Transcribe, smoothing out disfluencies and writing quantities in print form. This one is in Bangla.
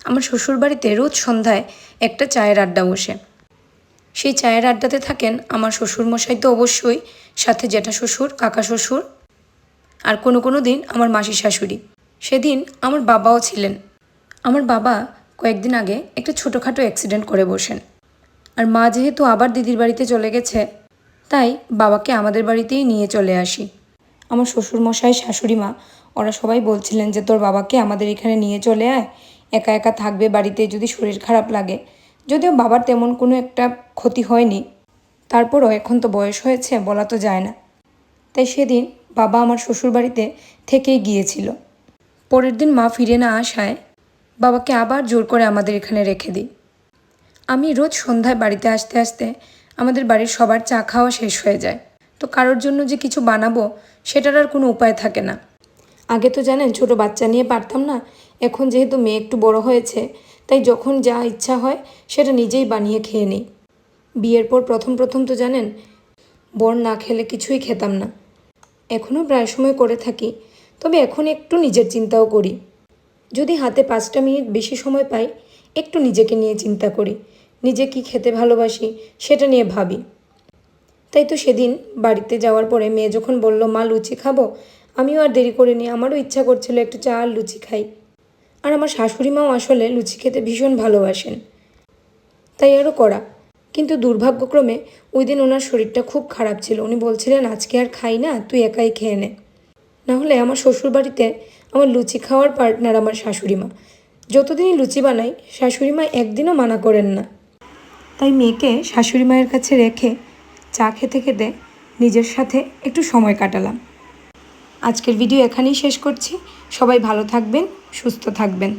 আমার শ্বশুরবাড়িতে রোজ সন্ধ্যায় একটা চায়ের আড্ডা বসে। সেই চায়ের আড্ডাতে থাকেন আমার শ্বশুরমশাই তো অবশ্যই, সাথে জ্যাঠা শ্বশুর, কাকা শ্বশুর, আর কোনো দিন আমার মাসি শাশুড়ি। সেদিন আমার বাবাও ছিলেন। আমার বাবা কয়েকদিন আগে একটা ছোটোখাটো অ্যাক্সিডেন্ট করে বসেন, আর মা যেহেতু আবার দিদির বাড়িতে চলে গেছে, তাই বাবাকে আমাদের বাড়িতেই নিয়ে চলে আসি। আমার শ্বশুরমশাই, শাশুড়ি মা, ওরা সবাই বলছিলেন যে তোর বাবাকে আমাদের এখানে নিয়ে চলে আয়, একা একা থাকবে বাড়িতে, যদি শরীর খারাপ লাগে। যদিও বাবার তেমন কোনো একটা ক্ষতি হয়নি, তারপরও এখন তো বয়স হয়েছে, বলা তো যায় না। তাই সেদিন বাবা আমার শ্বশুরবাড়িতে থেকেই গিয়েছিল। পরের দিন মা ফিরে না আসায় বাবাকে আবার জোর করে আমাদের এখানে রেখে দিই। আমি রোজ সন্ধ্যায় বাড়িতে আসতে আসতে আমাদের বাড়ির সবার চা খাওয়া শেষ হয়ে যায়। তো কারোর জন্য যে কিছু বানাবো সেটার আর কোনো উপায় থাকে না। আগে তো জানেন ছোট বাচ্চা নিয়ে পারতাম না, এখন যেহেতু মেয়ে একটু বড় হয়েছে, তাই যখন যা ইচ্ছা হয় সেটা নিজেই বানিয়ে খেয়ে নিই। বিয়ের পর প্রথম তো জানেন বর না খেলে কিছুই খেতাম না। এখনও প্রায় সময় করে থাকি, তবে এখন একটু নিজের চিন্তাও করি। যদি হাতে 5টা মিনিট বেশি সময় পাই, একটু নিজেকে নিয়ে চিন্তা করি, নিজে কি খেতে ভালোবাসি সেটা নিয়ে ভাবি। তাই তো সেদিন বাড়িতে যাওয়ার পরে মেয়ে যখন বলল মা লুচি খাবো, আমিও আর দেরি করিনি, আমারও ইচ্ছা করছিল একটু চা আর লুচি খাই। আর আমার শাশুড়ি মাও আসলে লুচি খেতে ভীষণ ভালোবাসেন, তাই আরও করা। কিন্তু দুর্ভাগ্যক্রমে ওই দিন ওনার শরীরটা খুব খারাপ ছিল। উনি বলছিলেন আজকে আর খাই না, তুই একাই খেয়ে নে। নাহলে আমার শ্বশুরবাড়িতে আমার লুচি খাওয়ার পার্টনার আমার শাশুড়ি মা। যতদিনই লুচি বানাই শাশুড়ি মা একদিনও মানা করেন না। তাই মেয়েকে শাশুড়ি মায়ের কাছে রেখে চা খেতে খেতে নিজের সাথে একটু সময় কাটালাম। আজকের ভিডিও এখানেই শেষ করছি। সবাই ভালো থাকবেন, সুস্থ থাকবেন।